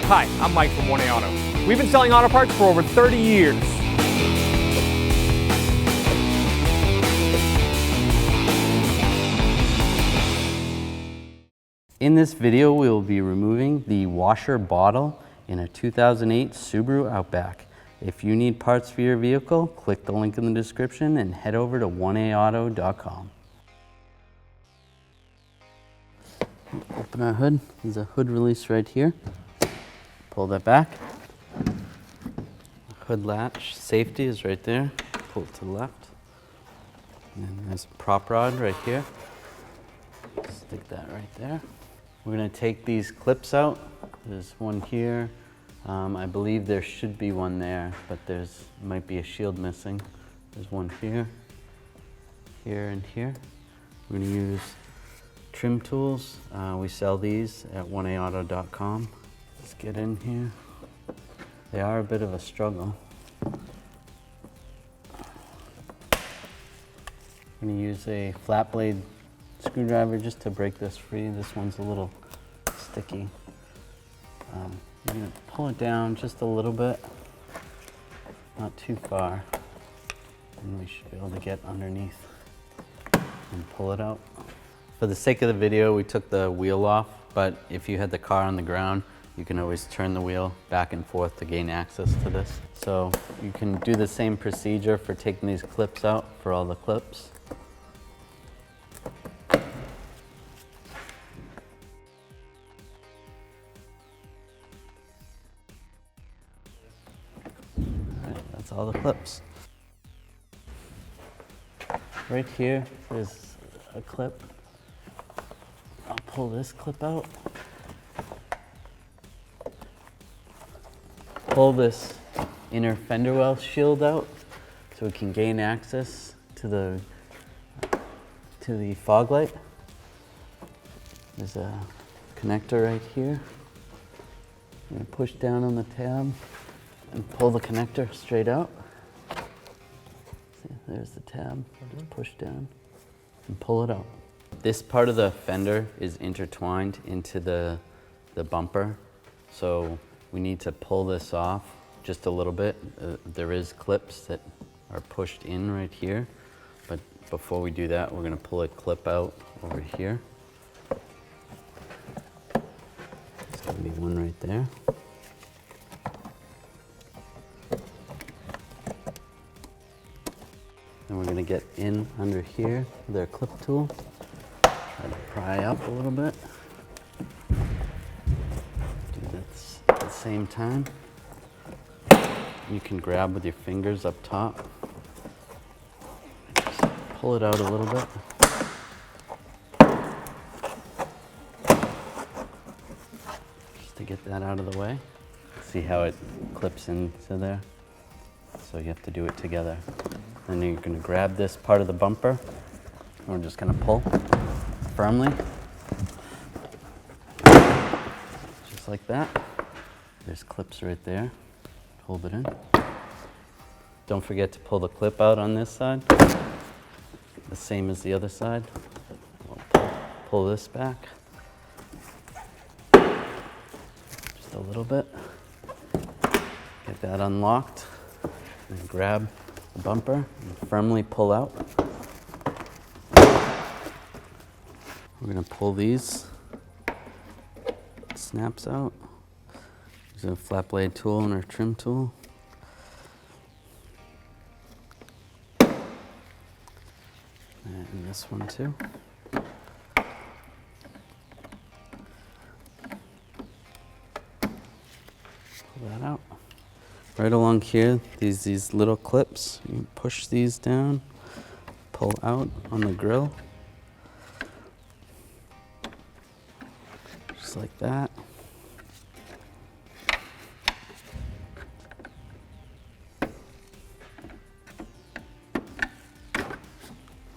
Hi, I'm Mike from 1A Auto. We've been selling auto parts for over 30 years. In this video, we will be removing the washer bottle in a 2008 Subaru Outback. If you need parts for your vehicle, click the link in the description and head over to 1aauto.com. Open our hood. There's a hood release right here. Pull that back. Hood latch safety is right there. Pull it to the left. And then there's a prop rod right here. Stick that right there. We're going to take these clips out. There's one here. I believe there should be one there, but might be a shield missing. There's one here, here, and here. We're going to use trim tools. We sell these at 1aauto.com. Let's get in here. They are a bit of a struggle. I'm going to use a flat blade screwdriver just to break this free. This one's a little sticky. I'm going to pull it down just a little bit, not too far, and we should be able to get underneath and pull it out. For the sake of the video, we took the wheel off, but if you had the car on the ground, you can always turn the wheel back and forth to gain access to this. So you can do the same procedure for taking these clips out for all the clips. That's all the clips. Right here, there's a clip. I'll pull this clip out. Pull this inner fender well shield out so we can gain access to the Foglight. There's a connector right here. I'm going to push down on the tab and pull the connector straight out. See, there's the tab. Just push down and pull it out. This part of the fender is intertwined into the bumper, so we need to pull this off just a little bit. There is clips that are pushed in right here, but before we do that, we're going to pull a clip out over here. There's going to be one right there. And we're going to get in under here with our clip tool. Try to pry up a little bit. Do this at the same time. You can grab with your fingers up top. Just pull it out a little bit. Just to get that out of the way. See how it clips into there? So you have to do it together. Then you're going to grab this part of the bumper. And we're just going to pull firmly. Just like that. There's clips right there. Hold it in. Don't forget to pull the clip out on this side. The same as the other side. We'll pull this back. Just a little bit. Get that unlocked. And grab the bumper and firmly pull out. We're going to pull these snaps out. Use a flat blade tool and our trim tool. And this one too. Pull that out. Right along here, these little clips. You push these down, pull out on the grill. Just like that.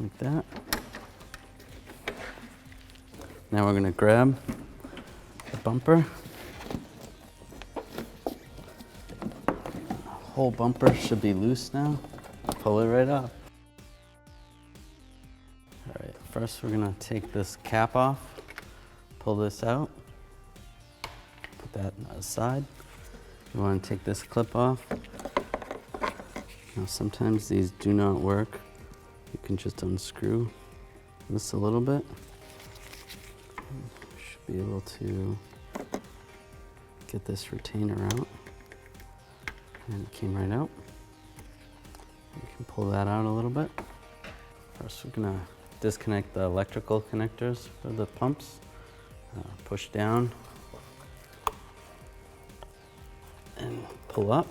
Like that. Now we're going to grab the bumper. Whole bumper should be loose now. Pull it right off. All right, first we're gonna take this cap off, pull this out, Put that aside. You want to take this clip off. Now sometimes these do not work. You can just unscrew this a little bit. Should be able to get this retainer out. And it came right out. You can pull that out a little bit. First we're gonna disconnect the electrical connectors for the pumps. Push down and pull up,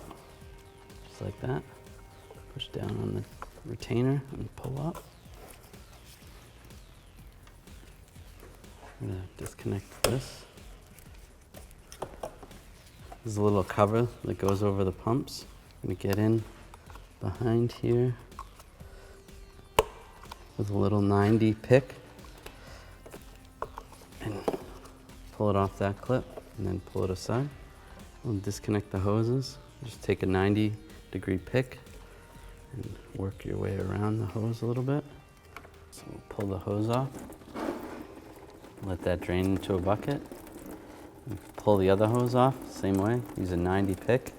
just like that. Push down on the retainer and pull up. I'm gonna disconnect this. There's a little cover that goes over the pumps. I'm gonna get in behind here with a little 90 pick and pull it off that clip and then pull it aside. We'll disconnect the hoses. Just take a 90-degree pick and work your way around the hose a little bit. So we'll pull the hose off, let that drain into a bucket. And pull the other hose off, same way, use a 90 pick.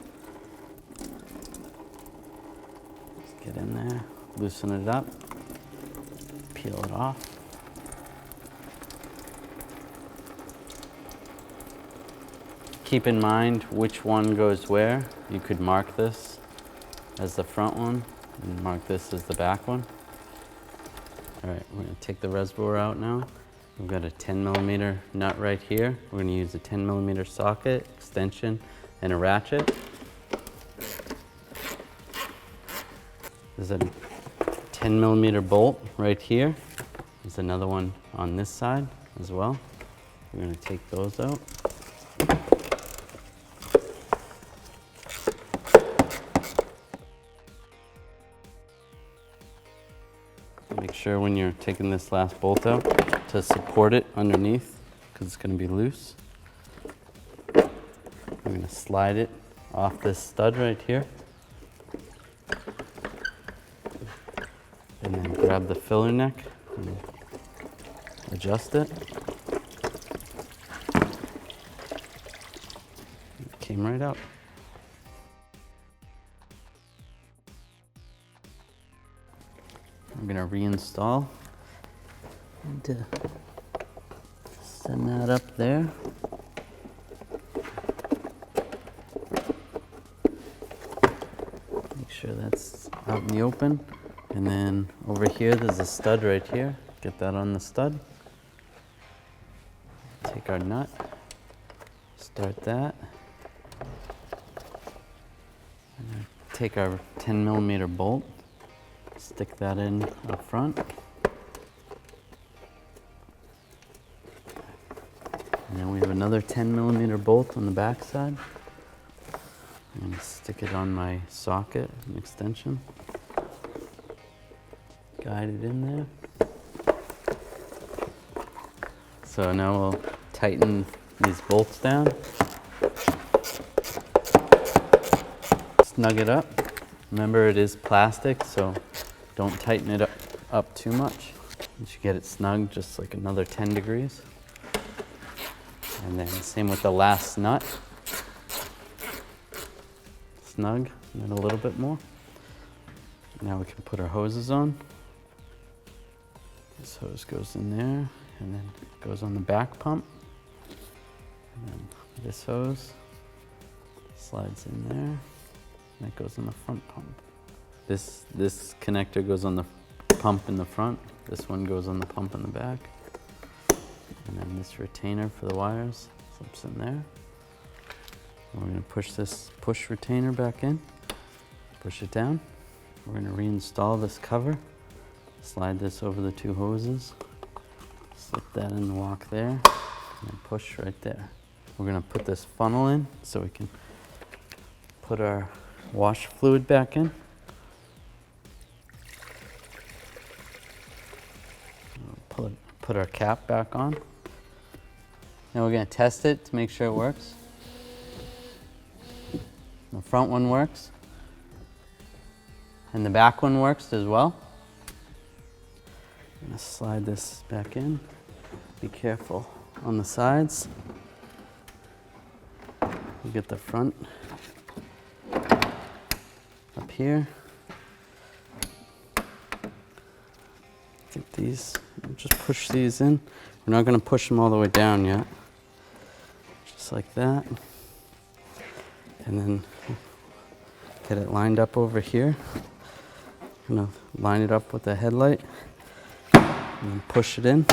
Just get in there, loosen it up, peel it off. Keep in mind which one goes where. You could mark this as the front one and mark this as the back one. All right, we're gonna take the reservoir out now. We've got a 10mm nut right here. We're gonna use a 10mm socket, extension, and a ratchet. There's a 10mm bolt right here. There's another one on this side as well. We're gonna take those out. Make sure when you're taking this last bolt out to support it underneath, because it's going to be loose. I'm going to slide it off this stud right here. And then grab the filler neck and adjust it. It came right out. I'm going to reinstall and send that up there. Make sure that's out in the open. And then over here, there's a stud right here. Get that on the stud. Take our nut, start that. And take our 10mm bolt. Stick that in up front. And then we have another 10mm bolt on the back side. I'm going to stick it on my socket and extension. Guide it in there. So now we'll tighten these bolts down. Snug it up. Remember, it is plastic, so don't tighten it up too much. You should get it snug, just like another 10 degrees. And then same with the last nut. Snug, and then a little bit more. Now we can put our hoses on. This hose goes in there, and then it goes on the back pump. And then this hose slides in there, and it goes on the front pump. This connector goes on the pump in the front. This one goes on the pump in the back. And then this retainer for the wires slips in there. And we're going to push this push retainer back in. Push it down. We're going to reinstall this cover. Slide this over the two hoses. Slip that in the lock there. And then push right there. We're going to put this funnel in so we can put our wash fluid back in. Put our cap back on. Now we're going to test it to make sure it works. The front one works. And the back one works as well. I'm going to slide this back in. Be careful on the sides. we'll get the front up here. Get these, just push these in. We're not going to push them all the way down yet. Just like that. And then get it lined up over here. I'm going to line it up with the headlight. And then push it in.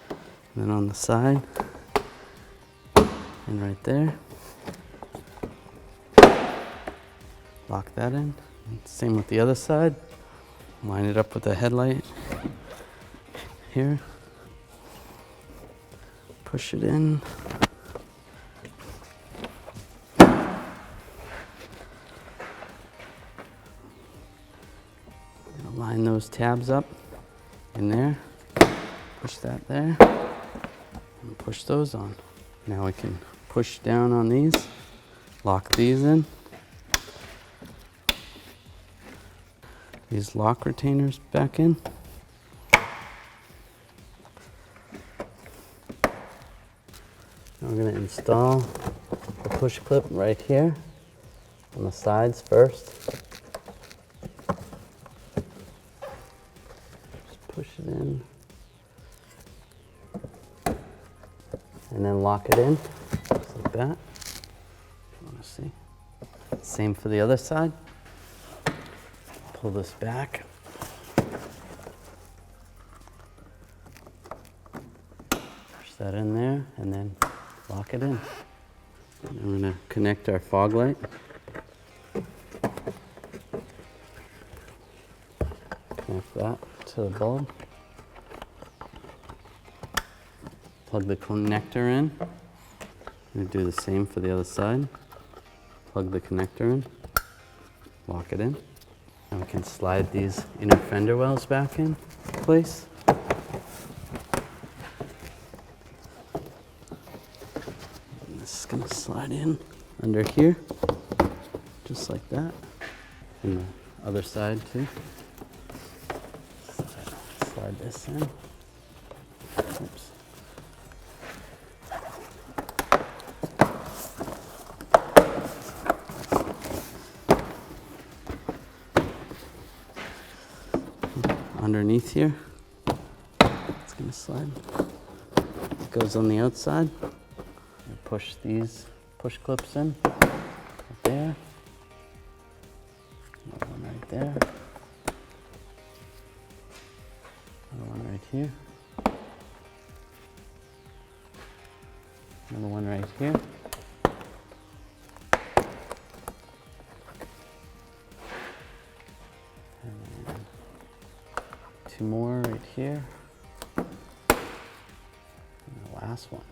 And then on the side. And right there. Lock that in. And same with the other side. Line it up with the headlight. Here. Push it in. Line those tabs up in there. Push that there. And push those on. Now we can push down on these. Lock these in. These lock retainers back in. Now we're going to install the push clip right here on the sides first. Just push it in. And then lock it in, just like that. If you want to see. Same for the other side. Pull this back. Push that in there, and then lock it in. And I'm going to connect our fog light. Connect that to the bulb. Plug the connector in. I'm going to do the same for the other side. Plug the connector in. Lock it in. And we can slide these inner fender wells back in place. And this is going to slide in under here, just like that. And the other side too. Slide this in. Oops. Underneath here, it's going to slide. It goes on the outside. You push these push clips in. Right there. Another one right there. Another one right here. Another one right here. Two more right here. And the last one.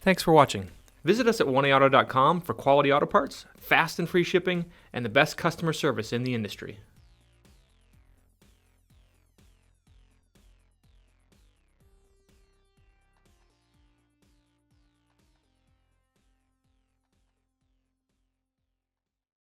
Thanks for watching. Visit us at oneauto.com for quality auto parts, fast and free shipping, and the best customer service in the industry.